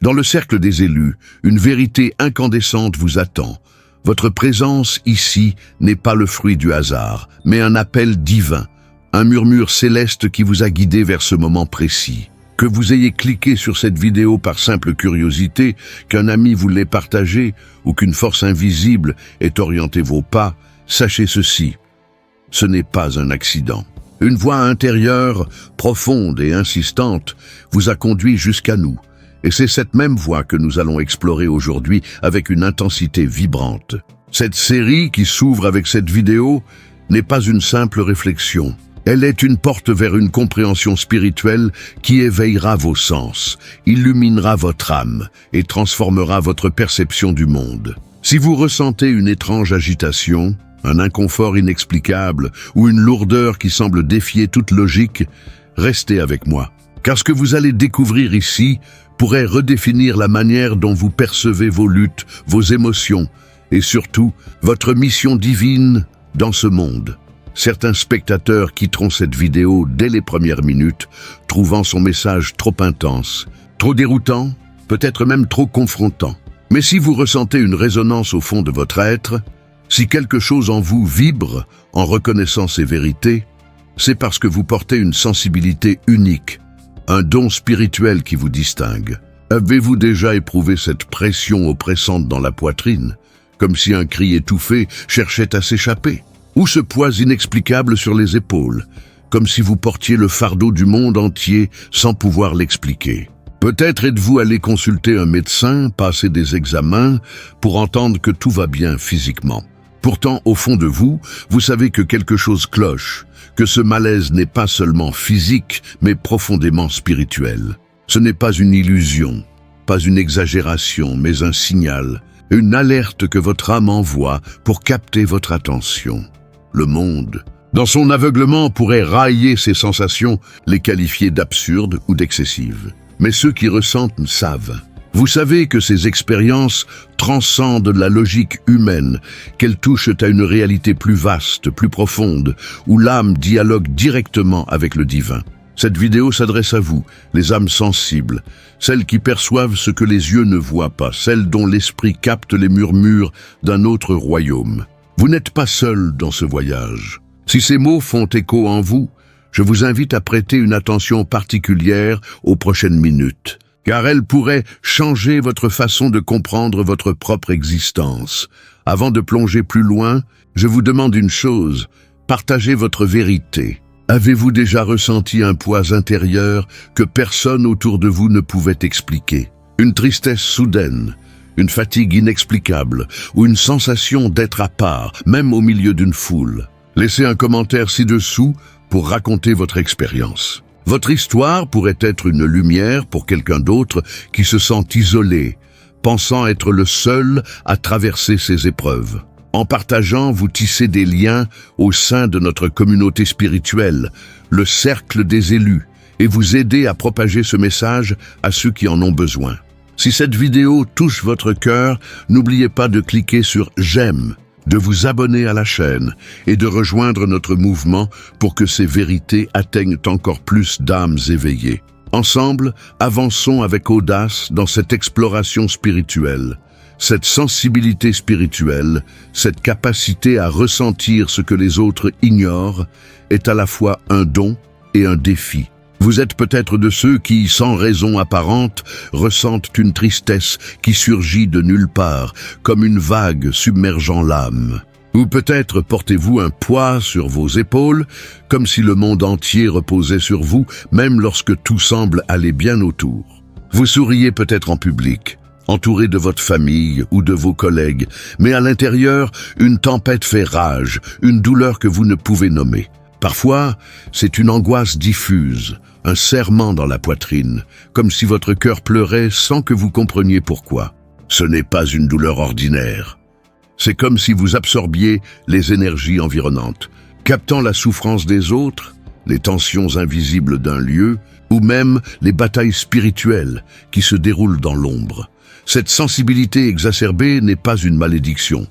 Dans le cercle des élus, une vérité incandescente vous attend. Votre présence ici n'est pas le fruit du hasard, mais un appel divin, un murmure céleste qui vous a guidé vers ce moment précis. Que vous ayez cliqué sur cette vidéo par simple curiosité, qu'un ami vous l'ait partagée ou qu'une force invisible ait orienté vos pas, sachez ceci, ce n'est pas un accident. Une voix intérieure, profonde et insistante, vous a conduit jusqu'à nous. Et c'est cette même voie que nous allons explorer aujourd'hui avec une intensité vibrante. Cette série qui s'ouvre avec cette vidéo n'est pas une simple réflexion. Elle est une porte vers une compréhension spirituelle qui éveillera vos sens, illuminera votre âme et transformera votre perception du monde. Si vous ressentez une étrange agitation, un inconfort inexplicable ou une lourdeur qui semble défier toute logique, restez avec moi. Car ce que vous allez découvrir ici pourrait redéfinir la manière dont vous percevez vos luttes, vos émotions et surtout votre mission divine dans ce monde. Certains spectateurs quitteront cette vidéo dès les premières minutes, trouvant son message trop intense, trop déroutant, peut-être même trop confrontant. Mais si vous ressentez une résonance au fond de votre être, si quelque chose en vous vibre en reconnaissant ces vérités, c'est parce que vous portez une sensibilité unique, un don spirituel qui vous distingue. Avez-vous déjà éprouvé cette pression oppressante dans la poitrine, comme si un cri étouffé cherchait à s'échapper? Ou ce poids inexplicable sur les épaules, comme si vous portiez le fardeau du monde entier sans pouvoir l'expliquer? Peut-être êtes-vous allé consulter un médecin, passer des examens, pour entendre que tout va bien physiquement. Pourtant, au fond de vous, vous savez que quelque chose cloche, que ce malaise n'est pas seulement physique, mais profondément spirituel. Ce n'est pas une illusion, pas une exagération, mais un signal, une alerte que votre âme envoie pour capter votre attention. Le monde, dans son aveuglement, pourrait railler ces sensations, les qualifier d'absurdes ou d'excessives. Mais ceux qui ressentent savent. Vous savez que ces expériences transcendent la logique humaine, qu'elles touchent à une réalité plus vaste, plus profonde, où l'âme dialogue directement avec le divin. Cette vidéo s'adresse à vous, les âmes sensibles, celles qui perçoivent ce que les yeux ne voient pas, celles dont l'esprit capte les murmures d'un autre royaume. Vous n'êtes pas seul dans ce voyage. Si ces mots font écho en vous, je vous invite à prêter une attention particulière aux prochaines minutes, car elles pourraient changer votre façon de comprendre votre propre existence. Avant de plonger plus loin, je vous demande une chose, partagez votre vérité. Avez-vous déjà ressenti un poids intérieur que personne autour de vous ne pouvait expliquer? Une tristesse soudaine, une fatigue inexplicable ou une sensation d'être à part, même au milieu d'une foule? Laissez un commentaire ci-dessous pour raconter votre expérience. Votre histoire pourrait être une lumière pour quelqu'un d'autre qui se sent isolé, pensant être le seul à traverser ces épreuves. En partageant, vous tissez des liens au sein de notre communauté spirituelle, le cercle des élus, et vous aidez à propager ce message à ceux qui en ont besoin. Si cette vidéo touche votre cœur, n'oubliez pas de cliquer sur « J'aime », de vous abonner à la chaîne et de rejoindre notre mouvement pour que ces vérités atteignent encore plus d'âmes éveillées. Ensemble, avançons avec audace dans cette exploration spirituelle. Cette sensibilité spirituelle, cette capacité à ressentir ce que les autres ignorent, est à la fois un don et un défi. Vous êtes peut-être de ceux qui, sans raison apparente, ressentent une tristesse qui surgit de nulle part, comme une vague submergeant l'âme. Ou peut-être portez-vous un poids sur vos épaules, comme si le monde entier reposait sur vous, même lorsque tout semble aller bien autour. Vous souriez peut-être en public, entouré de votre famille ou de vos collègues, mais à l'intérieur, une tempête fait rage, une douleur que vous ne pouvez nommer. Parfois, c'est une angoisse diffuse, un serrement dans la poitrine, comme si votre cœur pleurait sans que vous compreniez pourquoi. Ce n'est pas une douleur ordinaire. C'est comme si vous absorbiez les énergies environnantes, captant la souffrance des autres, les tensions invisibles d'un lieu, ou même les batailles spirituelles qui se déroulent dans l'ombre. Cette sensibilité exacerbée n'est pas une malédiction,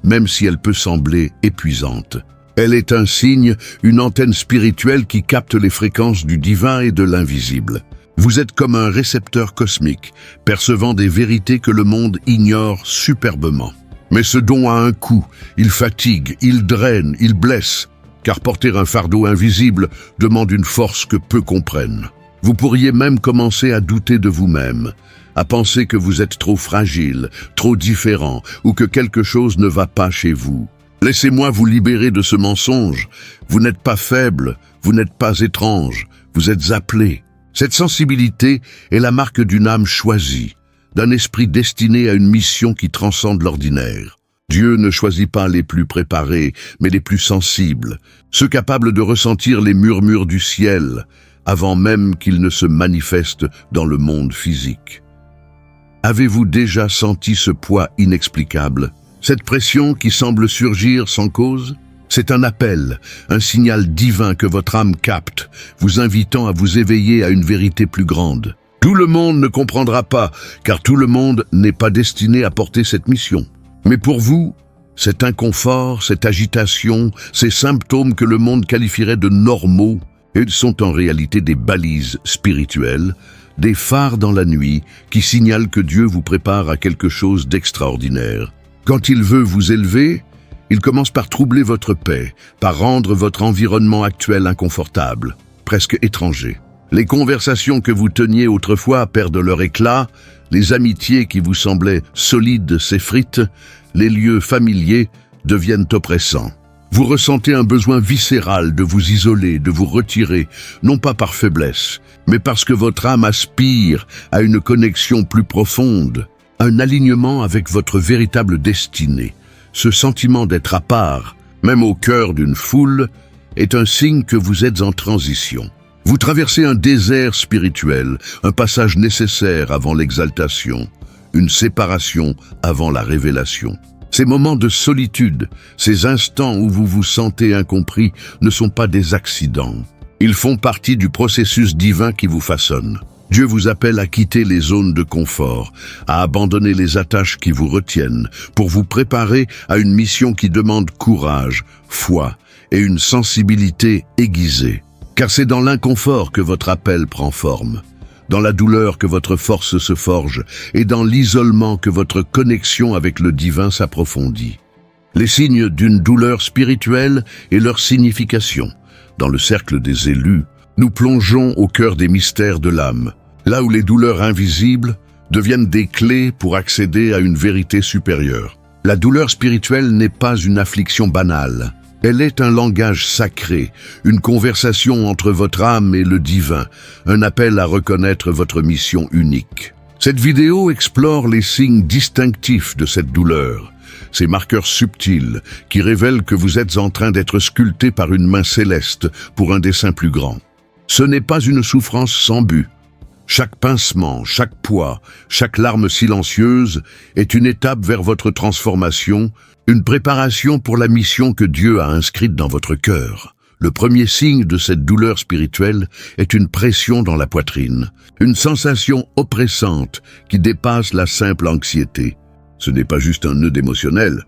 même si elle peut sembler épuisante. Elle est un signe, une antenne spirituelle qui capte les fréquences du divin et de l'invisible. Vous êtes comme un récepteur cosmique, percevant des vérités que le monde ignore superbement. Mais ce don a un coût, il fatigue, il draine, il blesse, car porter un fardeau invisible demande une force que peu comprennent. Vous pourriez même commencer à douter de vous-même, à penser que vous êtes trop fragile, trop différent, ou que quelque chose ne va pas chez vous. Laissez-moi vous libérer de ce mensonge. Vous n'êtes pas faible, vous n'êtes pas étrange, vous êtes appelé. Cette sensibilité est la marque d'une âme choisie, d'un esprit destiné à une mission qui transcende l'ordinaire. Dieu ne choisit pas les plus préparés, mais les plus sensibles, ceux capables de ressentir les murmures du ciel, avant même qu'ils ne se manifestent dans le monde physique. Avez-vous déjà senti ce poids inexplicable, cette pression qui semble surgir sans cause? C'est un appel, un signal divin que votre âme capte, vous invitant à vous éveiller à une vérité plus grande. Tout le monde ne comprendra pas, car tout le monde n'est pas destiné à porter cette mission. Mais pour vous, cet inconfort, cette agitation, ces symptômes que le monde qualifierait de normaux, ils sont en réalité des balises spirituelles, des phares dans la nuit qui signalent que Dieu vous prépare à quelque chose d'extraordinaire. Quand il veut vous élever, il commence par troubler votre paix, par rendre votre environnement actuel inconfortable, presque étranger. Les conversations que vous teniez autrefois perdent leur éclat, les amitiés qui vous semblaient solides s'effritent, les lieux familiers deviennent oppressants. Vous ressentez un besoin viscéral de vous isoler, de vous retirer, non pas par faiblesse, mais parce que votre âme aspire à une connexion plus profonde, un alignement avec votre véritable destinée. Ce sentiment d'être à part, même au cœur d'une foule, est un signe que vous êtes en transition. Vous traversez un désert spirituel, un passage nécessaire avant l'exaltation, une séparation avant la révélation. Ces moments de solitude, ces instants où vous vous sentez incompris, ne sont pas des accidents. Ils font partie du processus divin qui vous façonne. Dieu vous appelle à quitter les zones de confort, à abandonner les attaches qui vous retiennent, pour vous préparer à une mission qui demande courage, foi et une sensibilité aiguisée. Car c'est dans l'inconfort que votre appel prend forme, dans la douleur que votre force se forge, et dans l'isolement que votre connexion avec le divin s'approfondit. Les signes d'une douleur spirituelle et leur signification. Dans le cercle des élus, nous plongeons au cœur des mystères de l'âme, là où les douleurs invisibles deviennent des clés pour accéder à une vérité supérieure. La douleur spirituelle n'est pas une affliction banale. Elle est un langage sacré, une conversation entre votre âme et le divin, un appel à reconnaître votre mission unique. Cette vidéo explore les signes distinctifs de cette douleur, ces marqueurs subtils qui révèlent que vous êtes en train d'être sculpté par une main céleste pour un dessein plus grand. Ce n'est pas une souffrance sans but. Chaque pincement, chaque poids, chaque larme silencieuse est une étape vers votre transformation, une préparation pour la mission que Dieu a inscrite dans votre cœur. Le premier signe de cette douleur spirituelle est une pression dans la poitrine, une sensation oppressante qui dépasse la simple anxiété. Ce n'est pas juste un nœud émotionnel.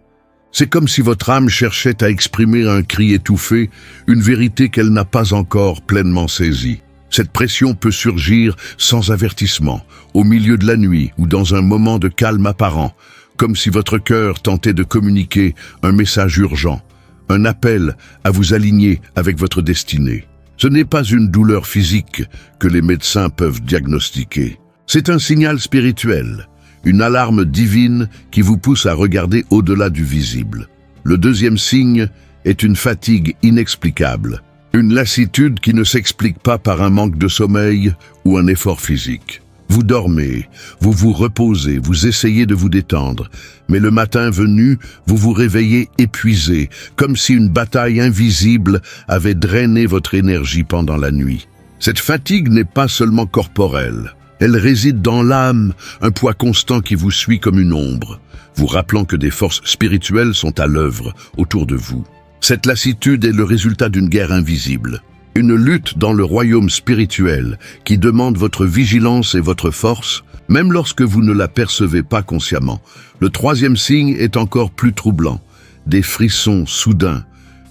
C'est comme si votre âme cherchait à exprimer un cri étouffé, une vérité qu'elle n'a pas encore pleinement saisie. Cette pression peut surgir sans avertissement, au milieu de la nuit ou dans un moment de calme apparent, comme si votre cœur tentait de communiquer un message urgent, un appel à vous aligner avec votre destinée. Ce n'est pas une douleur physique que les médecins peuvent diagnostiquer. C'est un signal spirituel, une alarme divine qui vous pousse à regarder au-delà du visible. Le deuxième signe est une fatigue inexplicable, une lassitude qui ne s'explique pas par un manque de sommeil ou un effort physique. Vous dormez, vous vous reposez, vous essayez de vous détendre, mais le matin venu, vous vous réveillez épuisé, comme si une bataille invisible avait drainé votre énergie pendant la nuit. Cette fatigue n'est pas seulement corporelle, elle réside dans l'âme, un poids constant qui vous suit comme une ombre, vous rappelant que des forces spirituelles sont à l'œuvre autour de vous. Cette lassitude est le résultat d'une guerre invisible, une lutte dans le royaume spirituel qui demande votre vigilance et votre force, même lorsque vous ne la percevez pas consciemment. Le troisième signe est encore plus troublant, des frissons soudains,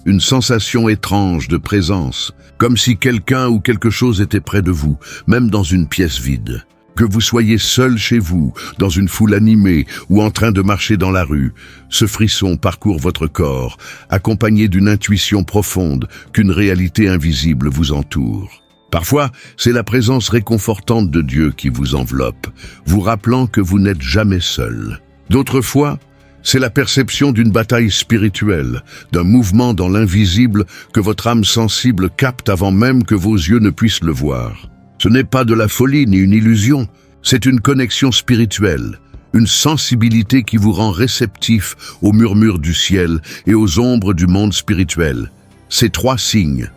une sensation étrange de présence, comme si quelqu'un ou quelque chose était près de vous, même dans une pièce vide. Que vous soyez seul chez vous, dans une foule animée ou en train de marcher dans la rue, ce frisson parcourt votre corps, accompagné d'une intuition profonde qu'une réalité invisible vous entoure. Parfois, c'est la présence réconfortante de Dieu qui vous enveloppe, vous rappelant que vous n'êtes jamais seul. D'autres fois, c'est la perception d'une bataille spirituelle, d'un mouvement dans l'invisible que votre âme sensible capte avant même que vos yeux ne puissent le voir. Ce n'est pas de la folie ni une illusion, c'est une connexion spirituelle, une sensibilité qui vous rend réceptif aux murmures du ciel et aux ombres du monde spirituel. Ces trois signes,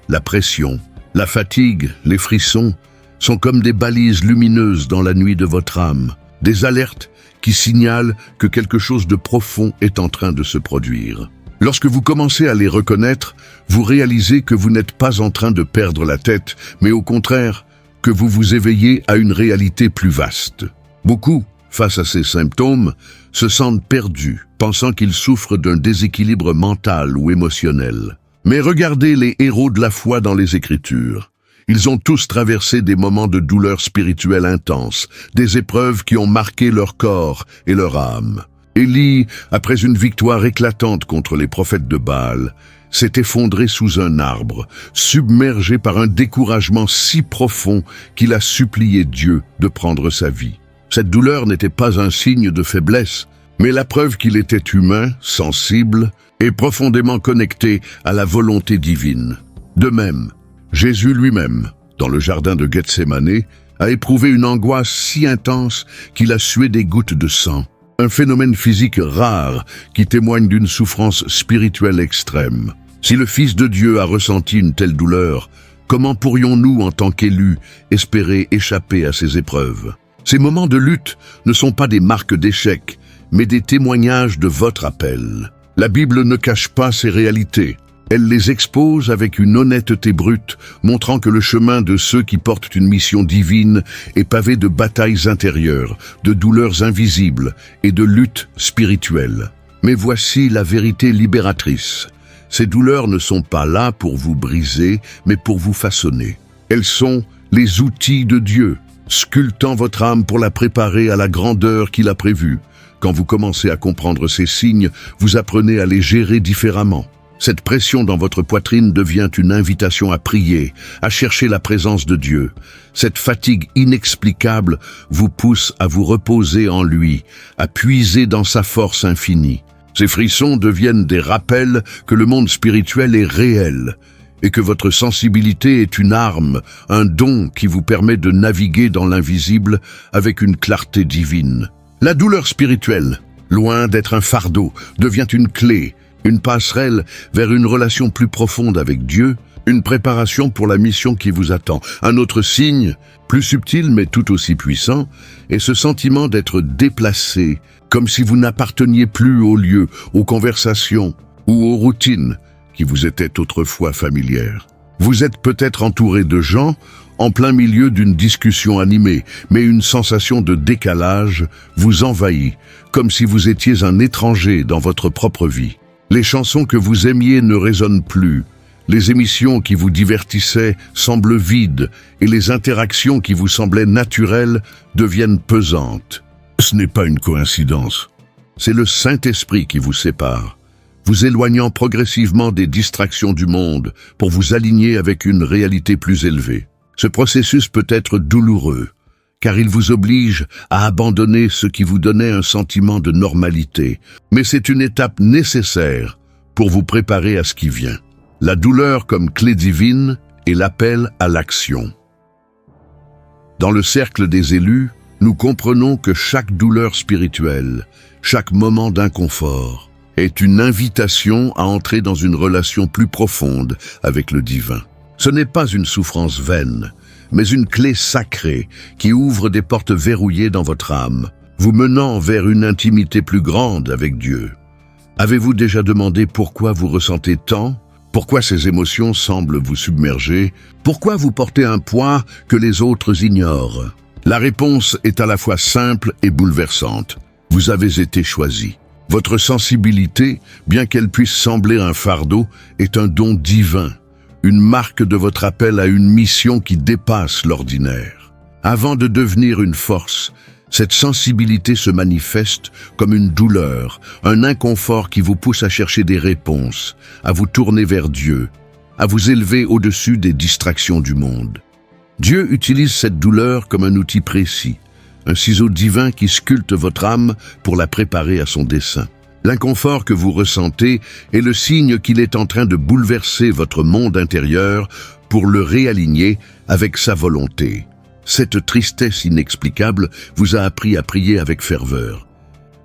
la pression, la fatigue, les frissons, sont comme des balises lumineuses dans la nuit de votre âme, des alertes qui signalent que quelque chose de profond est en train de se produire. Lorsque vous commencez à les reconnaître, vous réalisez que vous n'êtes pas en train de perdre la tête, mais au contraire, que vous vous éveillez à une réalité plus vaste. Beaucoup, face à ces symptômes, se sentent perdus, pensant qu'ils souffrent d'un déséquilibre mental ou émotionnel. Mais regardez les héros de la foi dans les Écritures. Ils ont tous traversé des moments de douleur spirituelle intense, des épreuves qui ont marqué leur corps et leur âme. Élie, après une victoire éclatante contre les prophètes de Baal, s'est effondré sous un arbre, submergé par un découragement si profond qu'il a supplié Dieu de prendre sa vie. Cette douleur n'était pas un signe de faiblesse, mais la preuve qu'il était humain, sensible et profondément connecté à la volonté divine. De même, Jésus lui-même, dans le jardin de Gethsémani, a éprouvé une angoisse si intense qu'il a sué des gouttes de sang. Un phénomène physique rare qui témoigne d'une souffrance spirituelle extrême. Si le Fils de Dieu a ressenti une telle douleur, comment pourrions-nous, en tant qu'élus, espérer échapper à ces épreuves? Ces moments de lutte ne sont pas des marques d'échec, mais des témoignages de votre appel. La Bible ne cache pas ces réalités. Elle les expose avec une honnêteté brute, montrant que le chemin de ceux qui portent une mission divine est pavé de batailles intérieures, de douleurs invisibles et de luttes spirituelles. Mais voici la vérité libératrice. Ces douleurs ne sont pas là pour vous briser, mais pour vous façonner. Elles sont les outils de Dieu, sculptant votre âme pour la préparer à la grandeur qu'il a prévue. Quand vous commencez à comprendre ces signes, vous apprenez à les gérer différemment. Cette pression dans votre poitrine devient une invitation à prier, à chercher la présence de Dieu. Cette fatigue inexplicable vous pousse à vous reposer en lui, à puiser dans sa force infinie. Ces frissons deviennent des rappels que le monde spirituel est réel et que votre sensibilité est une arme, un don qui vous permet de naviguer dans l'invisible avec une clarté divine. La douleur spirituelle, loin d'être un fardeau, devient une clé, une passerelle vers une relation plus profonde avec Dieu, une préparation pour la mission qui vous attend. Un autre signe, plus subtil mais tout aussi puissant, est ce sentiment d'être déplacé, comme si vous n'apparteniez plus au lieu, aux conversations ou aux routines qui vous étaient autrefois familières. Vous êtes peut-être entouré de gens, en plein milieu d'une discussion animée, mais une sensation de décalage vous envahit, comme si vous étiez un étranger dans votre propre vie. Les chansons que vous aimiez ne résonnent plus, les émissions qui vous divertissaient semblent vides, et les interactions qui vous semblaient naturelles deviennent pesantes. Ce n'est pas une coïncidence. C'est le Saint-Esprit qui vous sépare, vous éloignant progressivement des distractions du monde pour vous aligner avec une réalité plus élevée. Ce processus peut être douloureux, car il vous oblige à abandonner ce qui vous donnait un sentiment de normalité. Mais c'est une étape nécessaire pour vous préparer à ce qui vient. La douleur comme clé divine et l'appel à l'action. Dans le cercle des élus, nous comprenons que chaque douleur spirituelle, chaque moment d'inconfort, est une invitation à entrer dans une relation plus profonde avec le divin. Ce n'est pas une souffrance vaine, mais une clé sacrée qui ouvre des portes verrouillées dans votre âme, vous menant vers une intimité plus grande avec Dieu. Avez-vous déjà demandé pourquoi vous ressentez tant? Pourquoi ces émotions semblent vous submerger? Pourquoi vous portez un poids que les autres ignorent? La réponse est à la fois simple et bouleversante. Vous avez été choisi. Votre sensibilité, bien qu'elle puisse sembler un fardeau, est un don divin, une marque de votre appel à une mission qui dépasse l'ordinaire. Avant de devenir une force, cette sensibilité se manifeste comme une douleur, un inconfort qui vous pousse à chercher des réponses, à vous tourner vers Dieu, à vous élever au-dessus des distractions du monde. Dieu utilise cette douleur comme un outil précis, un ciseau divin qui sculpte votre âme pour la préparer à son dessein. L'inconfort que vous ressentez est le signe qu'il est en train de bouleverser votre monde intérieur pour le réaligner avec sa volonté. Cette tristesse inexplicable vous a appris à prier avec ferveur.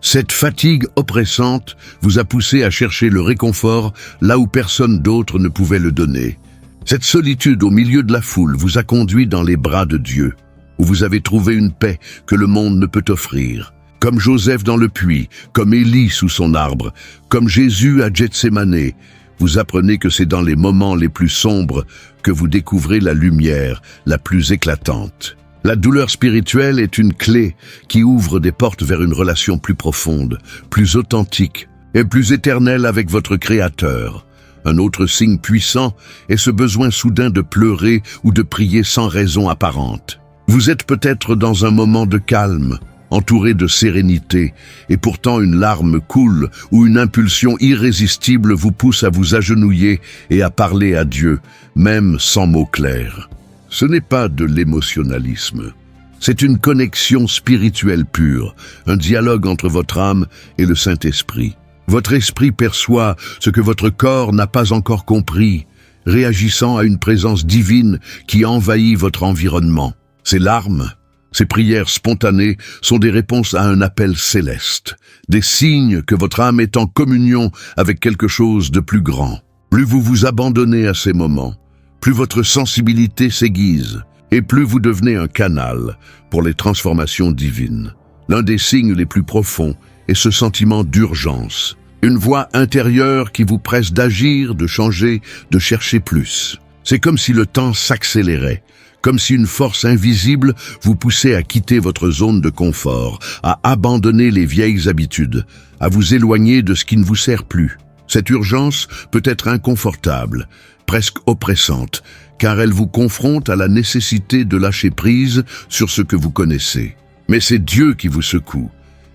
Cette fatigue oppressante vous a poussé à chercher le réconfort là où personne d'autre ne pouvait le donner. Cette solitude au milieu de la foule vous a conduit dans les bras de Dieu, où vous avez trouvé une paix que le monde ne peut offrir. Comme Joseph dans le puits, comme Élie sous son arbre, comme Jésus à Gethsémané, vous apprenez que c'est dans les moments les plus sombres que vous découvrez la lumière la plus éclatante. La douleur spirituelle est une clé qui ouvre des portes vers une relation plus profonde, plus authentique et plus éternelle avec votre Créateur. Un autre signe puissant est ce besoin soudain de pleurer ou de prier sans raison apparente. Vous êtes peut-être dans un moment de calme, entouré de sérénité, et pourtant une larme coule ou une impulsion irrésistible vous pousse à vous agenouiller et à parler à Dieu, même sans mots clairs. Ce n'est pas de l'émotionnalisme. C'est une connexion spirituelle pure, un dialogue entre votre âme et le Saint-Esprit. Votre esprit perçoit ce que votre corps n'a pas encore compris, réagissant à une présence divine qui envahit votre environnement. Ces larmes, ces prières spontanées sont des réponses à un appel céleste, des signes que votre âme est en communion avec quelque chose de plus grand. Plus vous vous abandonnez à ces moments, plus votre sensibilité s'aiguise et plus vous devenez un canal pour les transformations divines. L'un des signes les plus profonds est ce sentiment d'urgence, une voix intérieure qui vous presse d'agir, de changer, de chercher plus. C'est comme si le temps s'accélérait, comme si une force invisible vous poussait à quitter votre zone de confort, à abandonner les vieilles habitudes, à vous éloigner de ce qui ne vous sert plus. Cette urgence peut être inconfortable, presque oppressante, car elle vous confronte à la nécessité de lâcher prise sur ce que vous connaissez. Mais c'est Dieu qui vous secoue,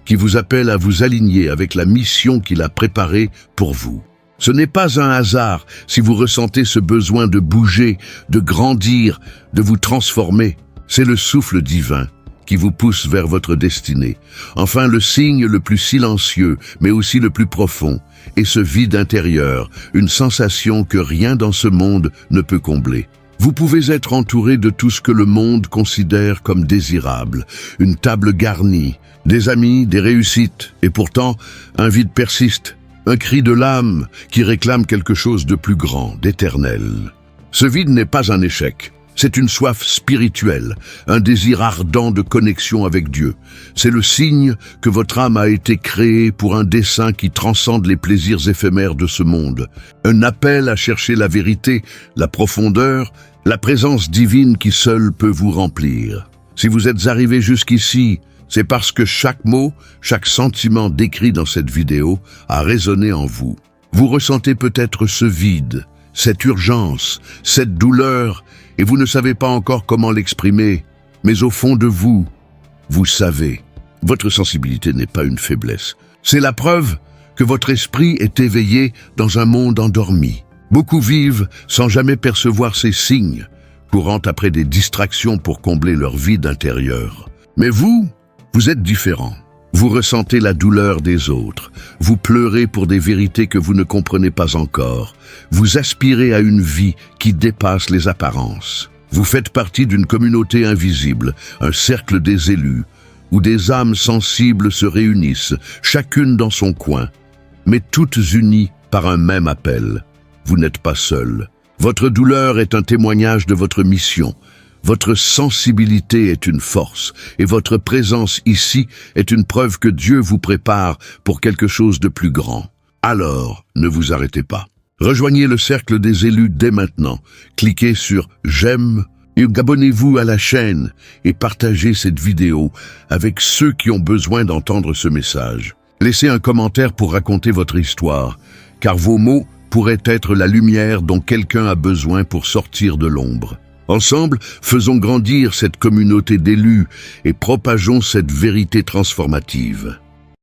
qui vous appelle à vous aligner avec la mission qu'il a préparée pour vous. Ce n'est pas un hasard si vous ressentez ce besoin de bouger, de grandir, de vous transformer. C'est le souffle divin qui vous pousse vers votre destinée. Enfin, le signe le plus silencieux, mais aussi le plus profond, est ce vide intérieur, une sensation que rien dans ce monde ne peut combler. Vous pouvez être entouré de tout ce que le monde considère comme désirable, une table garnie, des amis, des réussites, et pourtant, un vide persiste, un cri de l'âme qui réclame quelque chose de plus grand, d'éternel. Ce vide n'est pas un échec. C'est une soif spirituelle, un désir ardent de connexion avec Dieu. C'est le signe que votre âme a été créée pour un dessein qui transcende les plaisirs éphémères de ce monde. Un appel à chercher la vérité, la profondeur, la présence divine qui seule peut vous remplir. Si vous êtes arrivé jusqu'ici, c'est parce que chaque mot, chaque sentiment décrit dans cette vidéo a résonné en vous. Vous ressentez peut-être ce vide, cette urgence, cette douleur, et vous ne savez pas encore comment l'exprimer, mais au fond de vous, vous savez. Votre sensibilité n'est pas une faiblesse. C'est la preuve que votre esprit est éveillé dans un monde endormi. Beaucoup vivent sans jamais percevoir ces signes, courant après des distractions pour combler leur vide intérieur. Mais vous êtes différent. Vous ressentez la douleur des autres. Vous pleurez pour des vérités que vous ne comprenez pas encore. Vous aspirez à une vie qui dépasse les apparences. Vous faites partie d'une communauté invisible, un cercle des élus, où des âmes sensibles se réunissent, chacune dans son coin, mais toutes unies par un même appel. Vous n'êtes pas seul. Votre douleur est un témoignage de votre mission. Votre sensibilité est une force, et votre présence ici est une preuve que Dieu vous prépare pour quelque chose de plus grand. Alors, ne vous arrêtez pas. Rejoignez le cercle des élus dès maintenant. Cliquez sur « J'aime » et abonnez-vous à la chaîne et partagez cette vidéo avec ceux qui ont besoin d'entendre ce message. Laissez un commentaire pour raconter votre histoire, car vos mots pourraient être la lumière dont quelqu'un a besoin pour sortir de l'ombre. Ensemble, faisons grandir cette communauté d'élus et propageons cette vérité transformative.